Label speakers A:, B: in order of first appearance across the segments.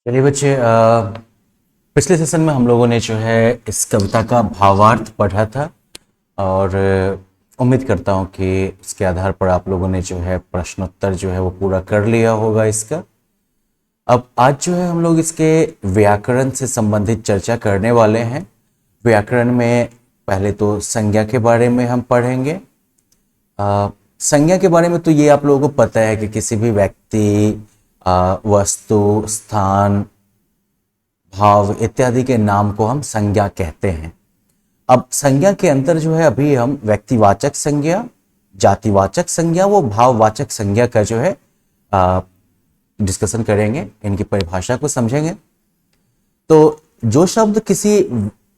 A: चलिए बच्चे, पिछले सेशन में हम लोगों ने जो है इस कविता का भावार्थ पढ़ा था और उम्मीद करता हूँ कि इसके आधार पर आप लोगों ने जो है प्रश्नोत्तर जो है वो पूरा कर लिया होगा इसका। अब आज जो है हम लोग इसके व्याकरण से संबंधित चर्चा करने वाले हैं। व्याकरण में पहले तो संज्ञा के बारे में हम पढ़ेंगे। संज्ञा के बारे में तो ये आप लोगों को पता है कि किसी भी व्यक्ति, वस्तु, स्थान, भाव इत्यादि के नाम को हम संज्ञा कहते हैं। अब संज्ञा के अंतर जो है अभी हम व्यक्तिवाचक संज्ञा, जातिवाचक संज्ञा, वो भाववाचक संज्ञा का जो है डिस्कशन करेंगे, इनकी परिभाषा को समझेंगे। तो जो शब्द किसी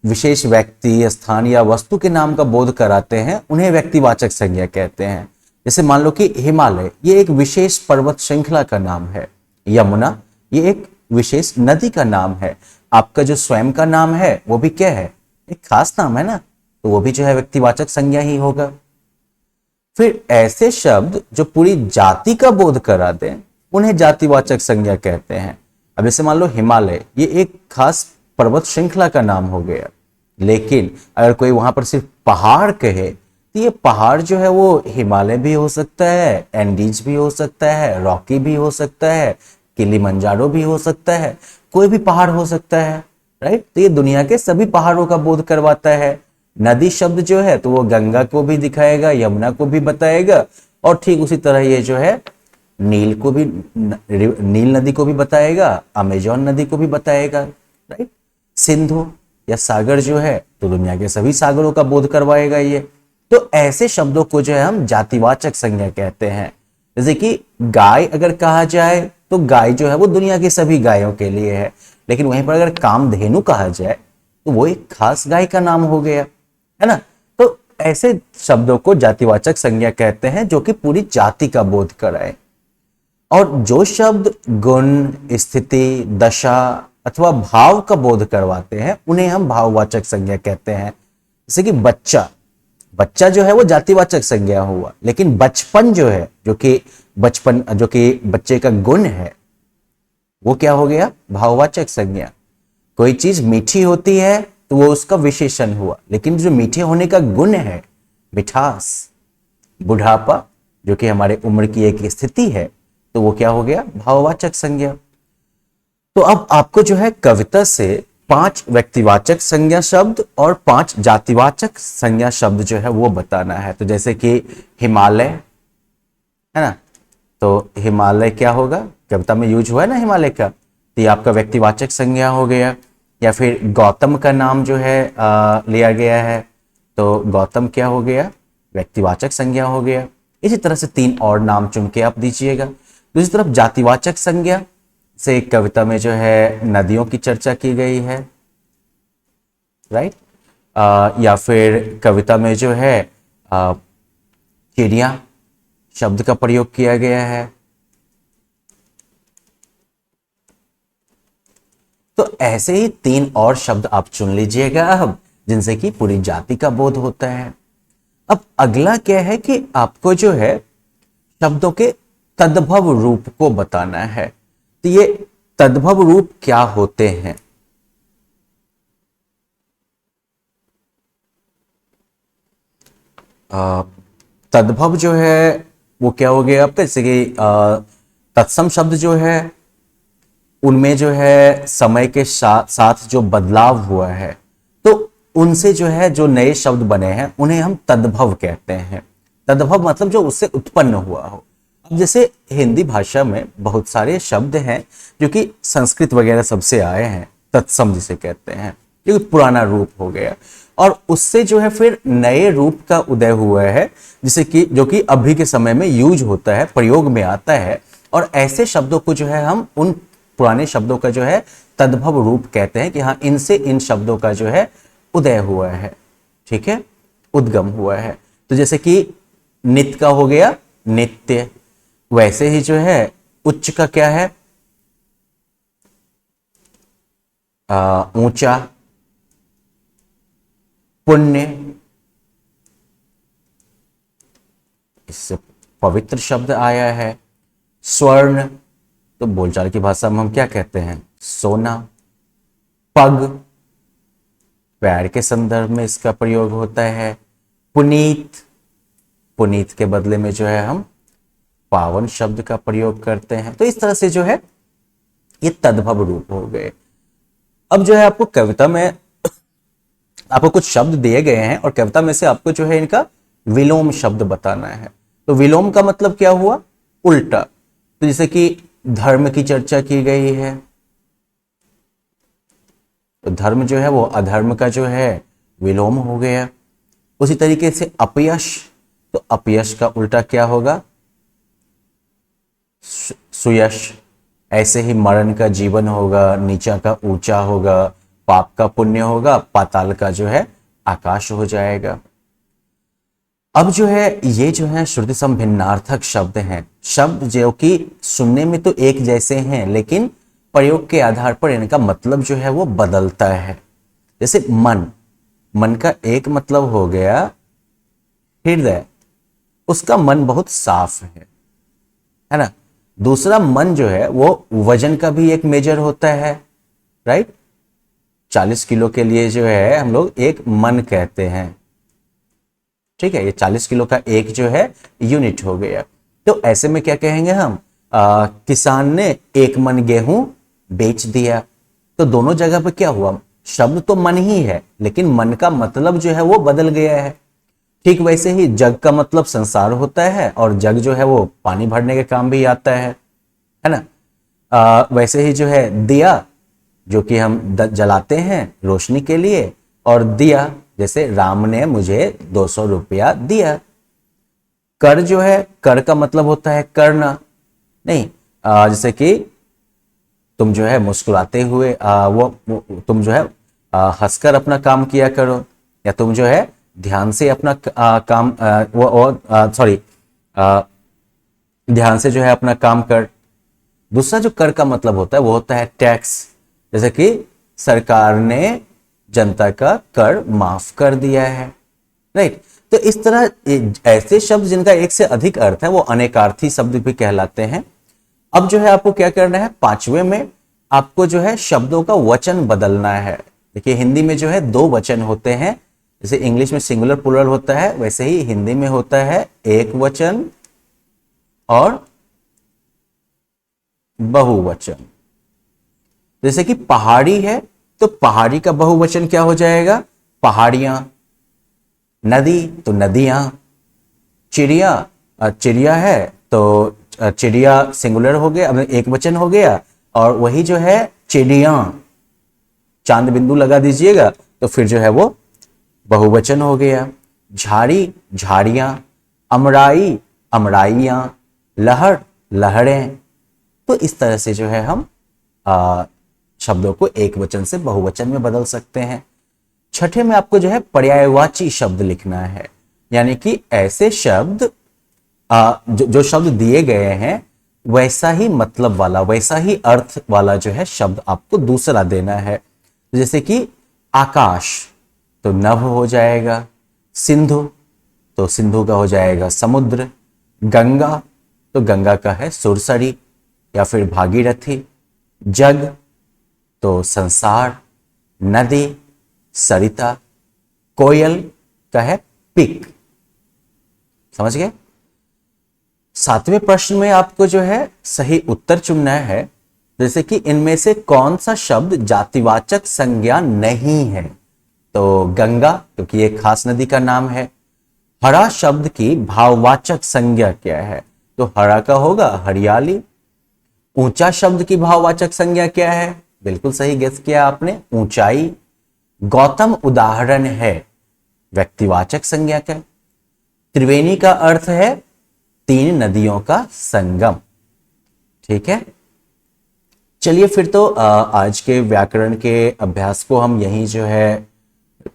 A: विशेष व्यक्ति, स्थान या वस्तु के नाम का बोध कराते हैं उन्हें व्यक्तिवाचक संज्ञा कहते हैं। जैसे मान लो कि हिमालय ये एक विशेष पर्वत श्रृंखला का नाम है, यमुना ये एक विशेष नदी का नाम है, आपका जो स्वयं का नाम है वो भी क्या है, एक खास नाम है ना, तो वो भी जो है व्यक्तिवाचक संज्ञा ही होगा। फिर ऐसे शब्द जो पूरी जाति का बोध करा दें उन्हें जातिवाचक संज्ञा कहते हैं। अब जैसे मान लो हिमालय ये एक खास पर्वत श्रृंखला का नाम हो गया, लेकिन अगर कोई वहां पर सिर्फ पहाड़ कहे तो ये पहाड़ जो है वो हिमालय भी हो सकता है, एंडीज भी हो सकता है, रॉकी भी हो सकता है, किलिमंजारो भी हो सकता है, कोई भी पहाड़ हो सकता है, राइट। तो ये दुनिया के सभी पहाड़ों का बोध करवाता है। नदी शब्द जो है तो वो गंगा को भी दिखाएगा, यमुना को भी बताएगा, और ठीक उसी तरह ये जो है नील को भी, नील नदी को भी बताएगा, अमेजोन नदी को भी बताएगा, राइट। सिंधु या सागर जो है तो दुनिया के सभी सागरों का बोध करवाएगा ये। तो ऐसे शब्दों को जो है हम जातिवाचक संज्ञा कहते हैं। जैसे कि गाय अगर कहा जाए तो गाय जो है वो दुनिया की सभी गायों के लिए है, लेकिन वहीं पर अगर कामधेनु कहा जाए तो वो एक खास गाय का नाम हो गया, है ना। तो ऐसे शब्दों को जातिवाचक संज्ञा कहते हैं जो कि पूरी जाति का बोध कराए। और जो शब्द गुण, स्थिति, दशा अथवा भाव का बोध करवाते हैं उन्हें हम भाववाचक संज्ञा कहते हैं। जैसे कि बच्चा, बच्चा जो है वो जातिवाचक संज्ञा हुआ, लेकिन बचपन जो है, जो कि बचपन, जो कि बच्चे का गुण है, वो क्या हो गया, भाववाचक संज्ञा। कोई चीज मीठी होती है तो वो उसका विशेषण हुआ, लेकिन जो मीठे होने का गुण है, मिठास, बुढ़ापा जो कि हमारे उम्र की एक स्थिति है, तो वो क्या हो गया, भाववाचक संज्ञा। तो अब आपको जो है कविता से 5 व्यक्तिवाचक संज्ञा शब्द और 5 जातिवाचक संज्ञा शब्द जो है वो बताना है। तो जैसे कि हिमालय, है ना, तो हिमालय क्या होगा, कविता में यूज हुआ है ना हिमालय का, तो ये आपका व्यक्तिवाचक संज्ञा हो गया। या फिर गौतम का नाम जो है लिया गया है, तो गौतम क्या हो गया, व्यक्तिवाचक संज्ञा हो गया। इसी तरह से 3 और नाम चुन के आप दीजिएगा। दूसरी तरफ जातिवाचक संज्ञा से कविता में जो है नदियों की चर्चा की गई है, राइट। या फिर कविता में जो है चिड़िया शब्द का प्रयोग किया गया है। तो ऐसे ही 3 और शब्द आप चुन लीजिएगा अब, जिनसे कि पूरी जाति का बोध होता है। अब अगला क्या है कि आपको जो है शब्दों के तद्भव रूप को बताना है। तो ये तद्भव रूप क्या होते हैं, तद्भव जो है वो क्या हो गया आपका, जैसे कि तत्सम शब्द जो है उनमें जो है समय के साथ जो बदलाव हुआ है, तो उनसे जो है जो नए शब्द बने हैं उन्हें हम तद्भव कहते हैं। तद्भव मतलब जो उससे उत्पन्न हुआ हो। अब जैसे हिंदी भाषा में बहुत सारे शब्द हैं जो कि संस्कृत वगैरह सबसे आए हैं, तत्सम जिसे कहते हैं, जो कि पुराना रूप हो गया, और उससे जो है फिर नए रूप का उदय हुआ है, जिसे कि जो कि अभी के समय में यूज होता है, प्रयोग में आता है। और ऐसे शब्दों को जो है हम उन पुराने शब्दों का जो है तद्भव रूप कहते हैं कि हाँ इनसे इन शब्दों का जो है उदय हुआ है, ठीक है, उद्गम हुआ है। तो जैसे कि नित्य का हो गया नित्य, वैसे ही जो है उच्च का क्या है, ऊंचा, पुण्य, इससे पवित्र शब्द आया है। स्वर्ण, तो बोलचाल की भाषा में हम क्या कहते हैं, सोना। पग, पैर के संदर्भ में इसका प्रयोग होता है। पुनीत, पुनीत के बदले में जो है हम पावन शब्द का प्रयोग करते हैं। तो इस तरह से जो है ये तद्भव रूप हो गए। अब जो है आपको कविता में आपको कुछ शब्द दिए गए हैं और कविता में से आपको जो है इनका विलोम शब्द बताना है। तो विलोम का मतलब क्या हुआ? उल्टा। तो जैसे कि धर्म की चर्चा की गई है, तो धर्म जो है वो अधर्म का जो है विलोम हो गया। उसी तरीके से अपयश, तो अपयश का उल्टा क्या होगा? सुयश। ऐसे ही मरण का जीवन होगा, नीचा का ऊंचा होगा, पाप का पुण्य होगा, पाताल का जो है आकाश हो जाएगा। अब जो है ये जो है श्रुति सम भिन्नार्थक शब्द हैं, शब्द जो कि सुनने में तो एक जैसे हैं लेकिन प्रयोग के आधार पर इनका मतलब जो है वो बदलता है। जैसे मन, मन का एक मतलब हो गया हृदय, उसका मन बहुत साफ है ना। दूसरा मन जो है वो वजन का भी एक मेजर होता है, राइट। 40 किलो के लिए जो है हम लोग एक मन कहते हैं, ठीक है। ये 40 किलो का एक जो है यूनिट हो गया। तो ऐसे में क्या कहेंगे हम? किसान ने 1 मन गेहूं बेच दिया। तो दोनों जगह पे क्या हुआ? शब्द तो मन ही है लेकिन मन का मतलब जो है वो बदल गया है। ठीक वैसे ही जग का मतलब संसार होता है और जग जो है वो पानी भरने के काम भी आता है ना। वैसे ही जो है दिया, जो कि हम जलाते हैं रोशनी के लिए, और दिया जैसे राम ने मुझे 200 रुपया दिया। कर जो है, कर का मतलब होता है करना, नहीं जैसे कि तुम जो है मुस्कुराते हुए तुम जो है हंसकर अपना काम किया करो, या तुम जो है ध्यान से अपना काम ध्यान से जो है अपना काम कर। दूसरा जो कर का मतलब होता है वो होता है टैक्स, जैसे कि सरकार ने जनता का कर माफ कर दिया है, राइट। तो इस तरह ऐसे शब्द जिनका एक से अधिक अर्थ है वो अनेकार्थी शब्द भी कहलाते हैं। अब जो है आपको क्या करना है? 5वें में आपको जो है शब्दों का वचन बदलना है। देखिए हिंदी में जो है 2 वचन होते हैं, जैसे इंग्लिश में सिंगुलर प्लूरल होता है वैसे ही हिंदी में होता है एक वचन और बहुवचन। जैसे कि पहाड़ी है तो पहाड़ी का बहुवचन क्या हो जाएगा? पहाड़ियां। नदी तो नदियां। चिड़िया, चिड़िया है तो चिड़िया सिंगुलर हो गया, अब एक वचन हो गया, और वही जो है चिड़िया चांद बिंदु लगा दीजिएगा तो फिर जो है वो बहुवचन हो गया। झाड़ी, झाड़ियां। अमराई, अमराइयां। लहर, लहरें। तो इस तरह से जो है हम शब्दों को एक वचन से बहुवचन में बदल सकते हैं। 6ठे में आपको जो है पर्यायवाची शब्द लिखना है, यानी कि ऐसे शब्द जो शब्द दिए गए हैं वैसा ही मतलब वाला, वैसा ही अर्थ वाला जो है शब्द आपको दूसरा देना है। जैसे कि आकाश तो नभ हो जाएगा, सिंधु तो सिंधु का हो जाएगा समुद्र, गंगा तो गंगा का है सुरसरी या फिर भागीरथी, जग तो संसार, नदी सरिता, कोयल का है पिक। समझ गए? 7वें प्रश्न में आपको जो है सही उत्तर चुनना है, जैसे कि इनमें से कौन सा शब्द जातिवाचक संज्ञा नहीं है। तो गंगा क्योंकि ये खास नदी का नाम है। हरा शब्द की भाववाचक संज्ञा क्या है? तो हरा का होगा हरियाली। ऊंचा शब्द की भाववाचक संज्ञा क्या है? बिल्कुल सही गेस किया आपने, ऊंचाई। गौतम उदाहरण है व्यक्तिवाचक संज्ञा का। त्रिवेणी का अर्थ है 3 नदियों का संगम। ठीक है, चलिए फिर तो आज के व्याकरण के अभ्यास को हम यहीं जो है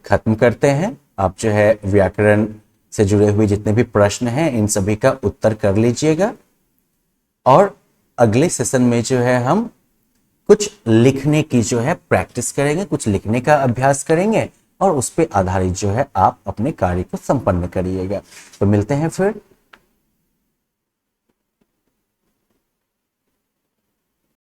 A: खत्म करते हैं। आप जो है व्याकरण से जुड़े हुए जितने भी प्रश्न हैं इन सभी का उत्तर कर लीजिएगा, और अगले सेशन में जो है हम कुछ लिखने की जो है प्रैक्टिस करेंगे, कुछ लिखने का अभ्यास करेंगे और उस पर आधारित जो है आप अपने कार्य को संपन्न करिएगा। तो मिलते हैं फिर